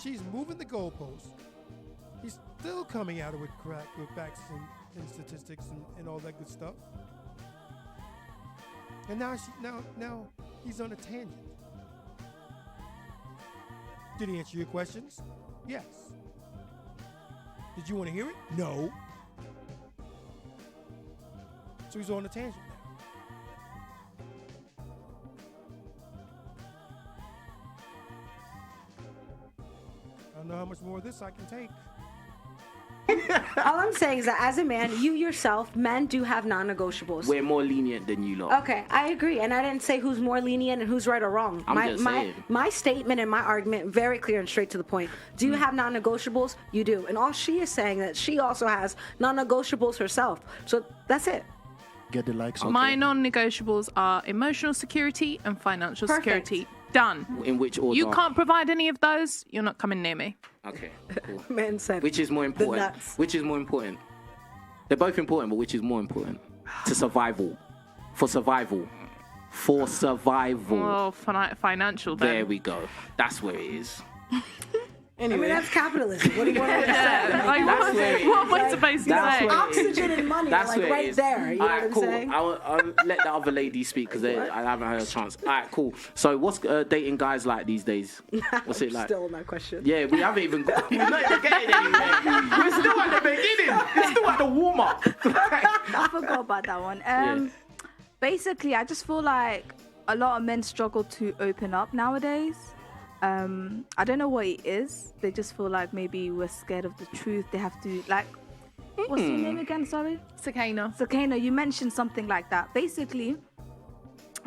She's moving the goalposts. He's still coming at her with facts and statistics and all that good stuff. And now he's on a tangent. Did he answer your questions? Yes. Did you want to hear it? No. So he's on a tangent now. I don't know how much more of this I can take. all I'm saying is that as a man, you yourself, men do have non-negotiables. We're more lenient than you lot. Okay, I agree, and I didn't say who's more lenient and who's right or wrong. I'm just saying. My statement and my argument very clear and straight to the point. Do you have non-negotiables? You do, and all she is saying that she also has non-negotiables herself. So that's it. Get the likes on. My non-negotiables are emotional security and financial Perfect. security. Done. In which order? You can't provide any of those, you're not coming near me. Okay, cool. Man said. Which is more important? nuts. Which is more important? They're both important, but which is more important? To survival. For survival. For survival. Well, financial then. There we go. That's where it is. I mean, that's capitalism. What do you want me to say? Yeah, like, That's where it is. what am I supposed to That's say? where it is. Oxygen and money That's are like where it right is. there. You know All right, what I'm cool. saying? I'll let the other lady speak because I haven't had a chance. All right, cool. So, what's dating guys like these days? What's it like? Still on that question. Yeah, we haven't even got. We're not even getting anywhere. We're still at the beginning. We're still at the warm up. I forgot about that one. Basically, I just feel like a lot of men struggle to open up nowadays. I don't know what it is. They just feel like maybe we're scared of the truth. They have to like. What's your name again? Sorry. Sakina. Sakina, you mentioned something like that. Basically,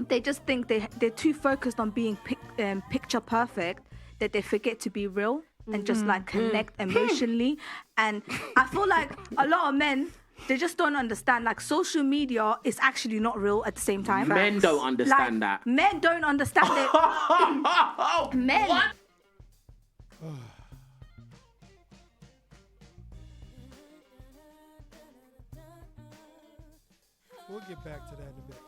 they just think they're too focused on being picture perfect that they forget to be real and just like connect emotionally. And I feel like a lot of men, they just don't understand like social media is actually not real at the same time. Men don't understand that. Men don't understand it. Men. What? We'll get back to that in a bit.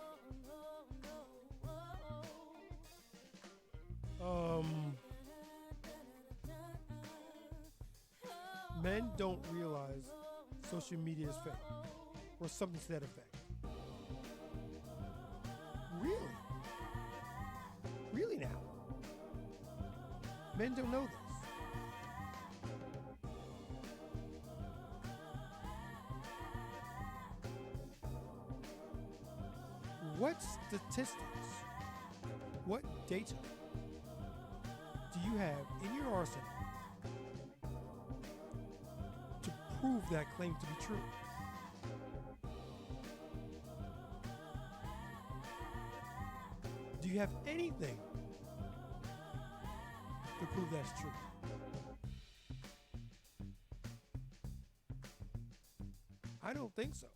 Men don't realize social media is fake or something to that effect. Really? Really now? Men don't know this. What statistics, what data do you have in your arsenal to prove that claim to be true? Do you have anything to prove that's true? I don't think so.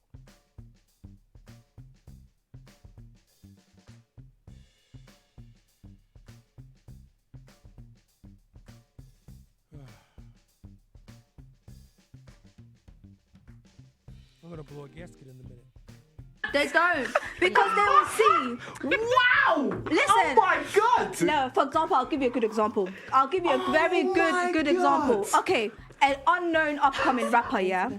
I'm gonna blow a gasket in a minute. They don't, because they will see. Wow! Listen. Oh my God! No, for example, I'll give you a good example. I'll give you a very my good God. example. Okay, an unknown upcoming rapper, yeah?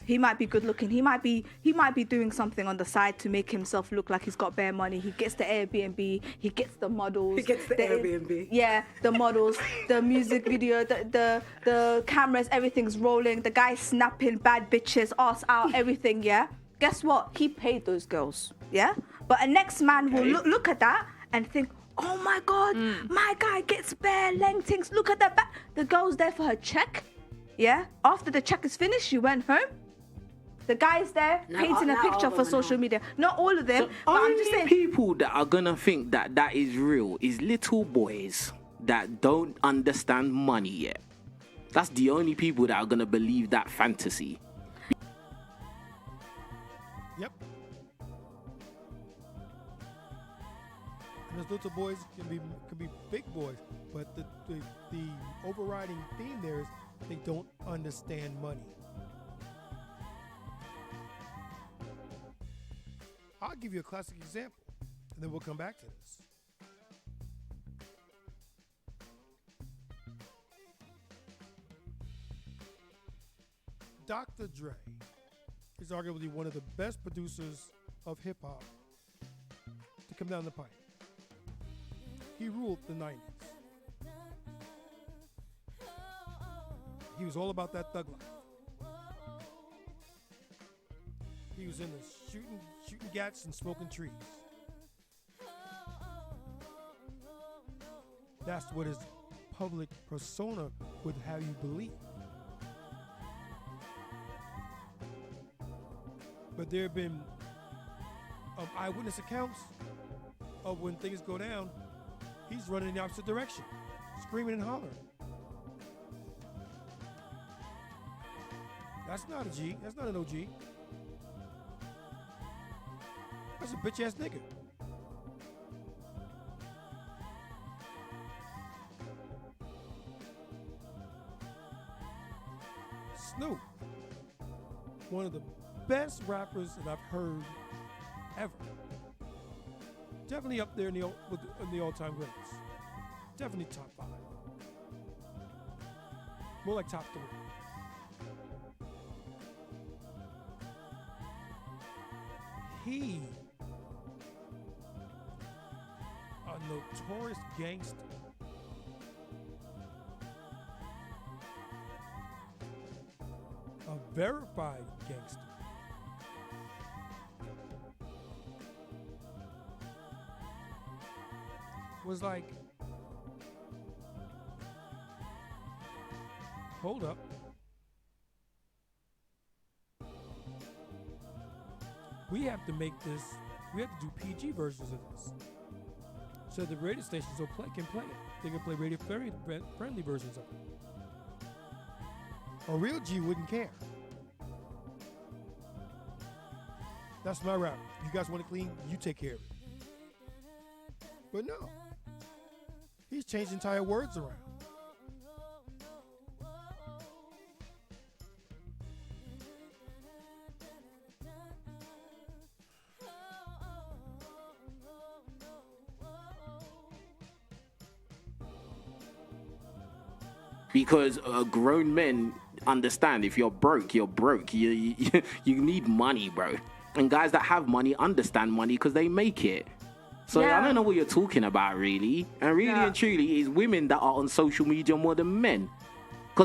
He might be good looking. He might be doing something on the side to make himself look like he's got bare money. He gets the Airbnb, he gets the models. He gets the Airbnb. Yeah, the models, the music video, the cameras, everything's rolling. The guy's snapping bad bitches, ass out, everything, yeah? Guess what? He paid those girls, yeah? But a next man will look at that and think, oh my God, my guy gets bare lengthings. Look at that back. The girl's there for her check, yeah? After the check is finished, she went home. The guy's there painting a not all picture of for them, social no. media. Not all of them, but I'm just Only saying. people that are gonna think that that is real is little boys that don't understand money yet. That's the only people that are gonna believe that fantasy. Yep. And those little boys can be big boys, but the overriding theme there is they don't understand money. I'll give you a classic example, and then we'll come back to this. Dr. Dre is arguably one of the best producers of hip hop to come down the pipe. He ruled the 90s. He was all about that thug life. He was into shooting gats and smoking trees. That's what his public persona would have you believe. But there have been eyewitness accounts of when things go down, he's running in the opposite direction, screaming and hollering. That's not a G. That's not an OG. That's a bitch ass nigga. Snoop, one of the best rappers that I've heard ever. Definitely up there in the all-time greats. Definitely top 5. More like top 3. He, a notorious gangster, a verified gangster, was like, hold up. We have to make this, we have to do PG versions of this. So the radio stations can play it. They can play radio friendly versions of it. A real G wouldn't care. That's my rap. You guys want it clean, you take care of it. But no. He's changed entire words around. Because grown men understand if you're broke, you're broke. You need money, bro. And guys that have money understand money because they make it. So Yeah. I don't know what you're talking about, really. And really and truly, it's women that are on social media more than men.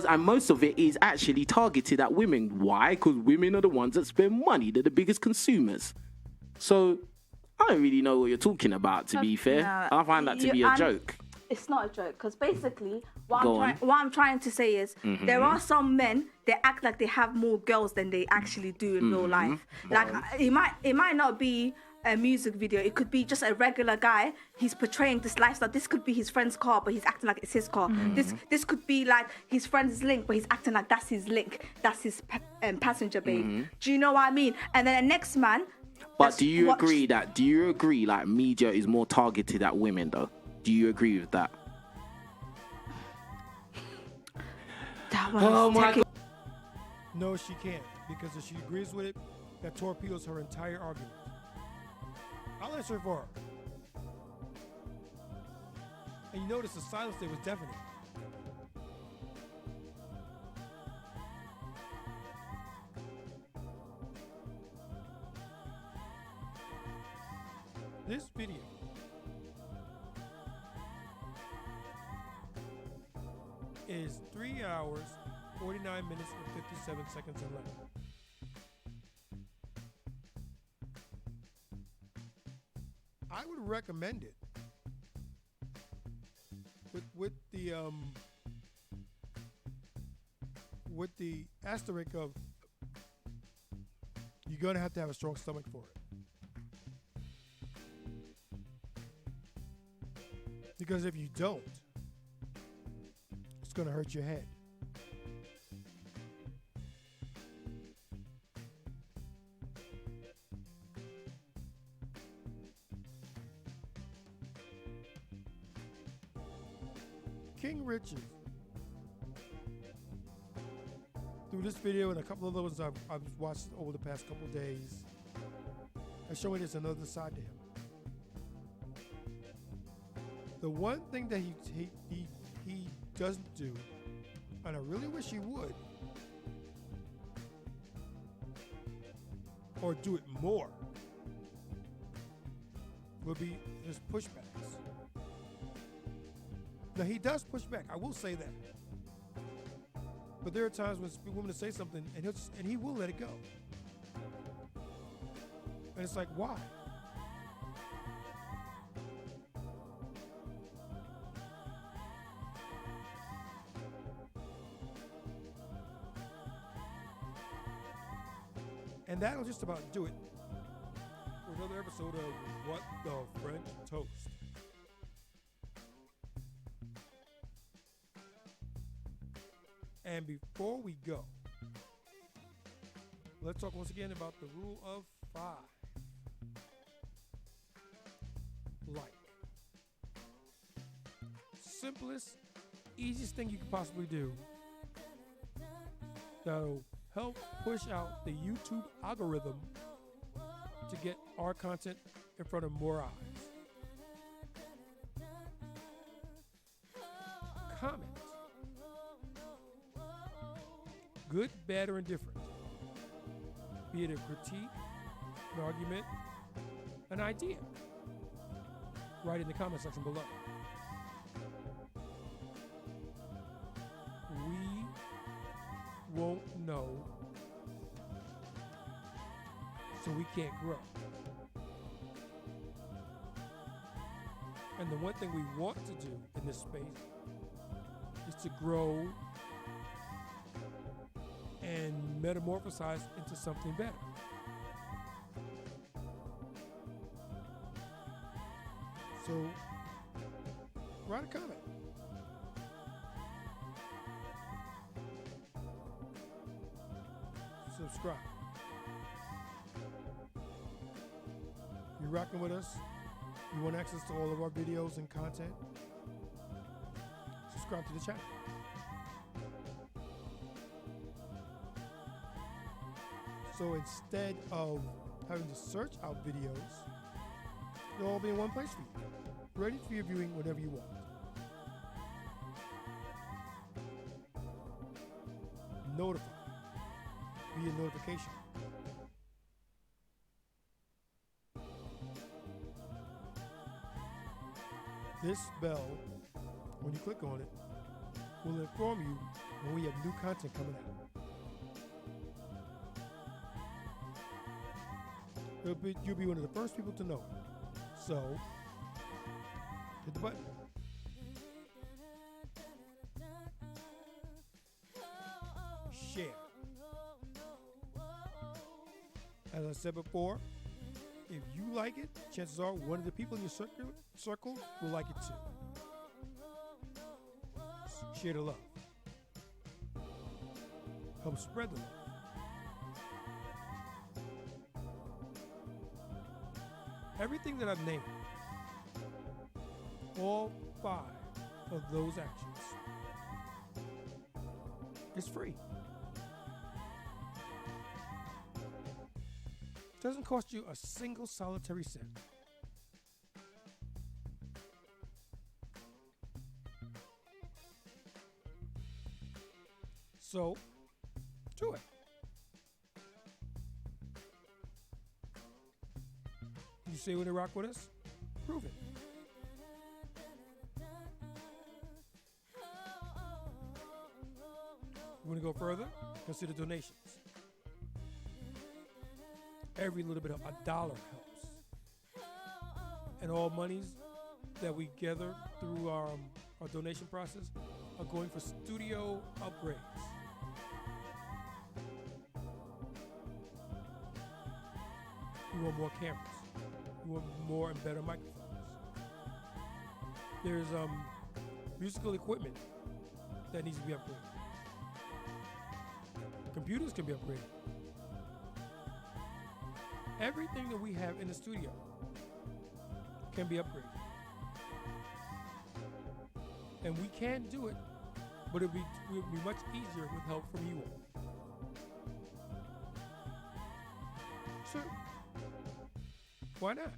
And most of it is actually targeted at women. Why? Because women are the ones that spend money. They're the biggest consumers. So I don't really know what you're talking about, to be fair. No, I find that to be a joke. It's not a joke, because basically what Go I'm trying to say is there are some men, they act like they have more girls than they actually do in real life. Like it might not be a music video, it could be just a regular guy. He's portraying this lifestyle. This could be his friend's car, but he's acting like it's his car. This could be like his friend's link, but he's acting like that's his link, that's his passenger babe. Do you know what I mean? And then the next man. But do you agree like media is more targeted at women though? Do you agree with that? Oh my God. No, she can't, because if she agrees with it, that torpedoes her entire argument. I'll answer for her. And you notice the silence there was deafening. This video is 3 hours, 49 minutes, and 57 seconds in length. I would recommend it with the asterisk of You're going to have a strong stomach for it. Because if you don't, it's going to hurt your head. King Richez, through this video and a couple of other ones I've watched over the past couple of days, are showing us another side to him. The one thing that he doesn't do, and I really wish he would, or do it more, would be his pushbacks. Now, he does push back. I will say that. But there are times when women say something, and he will let it go. And it's like, why? And that'll just about do it for another episode of What the French Toast. And before we go, let's talk once again about the rule of 5. Like. Simplest, easiest thing you could possibly do that'll help push out the YouTube algorithm to get our content in front of more eyes. Comment. Good, bad, or indifferent. Be it a critique, an argument, an idea. Write in the comment section below. We won't know, so we can't grow. And the one thing we want to do in this space is to grow and metamorphosize into something better. So, write a comment. Subscribe. You're rocking with us? You want access to all of our videos and content? Subscribe to the channel. So instead of having to search out videos, they'll all be in one place for you, ready for your viewing whenever you want. Notify via notification. This bell, when you click on it, will inform you when we have new content coming out. You'll be one of the first people to know. So, hit the button. Share. As I said before, if you like it, chances are one of the people in your circle will like it too. Share the love. Help spread the love. Everything that I've named, all 5 of those actions, is free. It doesn't cost you a single solitary cent. So, do it. You say you want to rock with us? Prove it. You want to go further? Consider donations. Every little bit of $1 helps. And all monies that we gather through our donation process are going for studio upgrades. You want more cameras. You want more and better microphones. There's musical equipment that needs to be upgraded. Computers can be upgraded. Everything that we have in the studio can be upgraded. And we can do it, but it would be much easier with help from you all. Sure. Why not?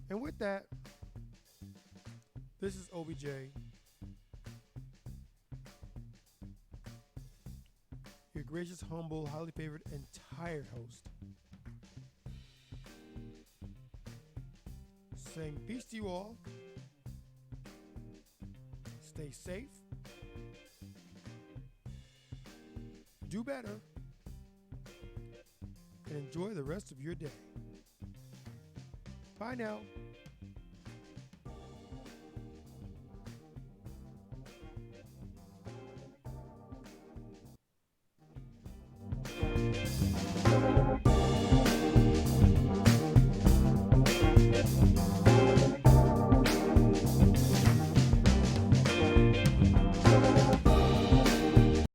And with that, this is OBJ. Your gracious, humble, highly favored, and tired host. Saying peace to you all. Stay safe. Do better. And enjoy the rest of your day. Bye now.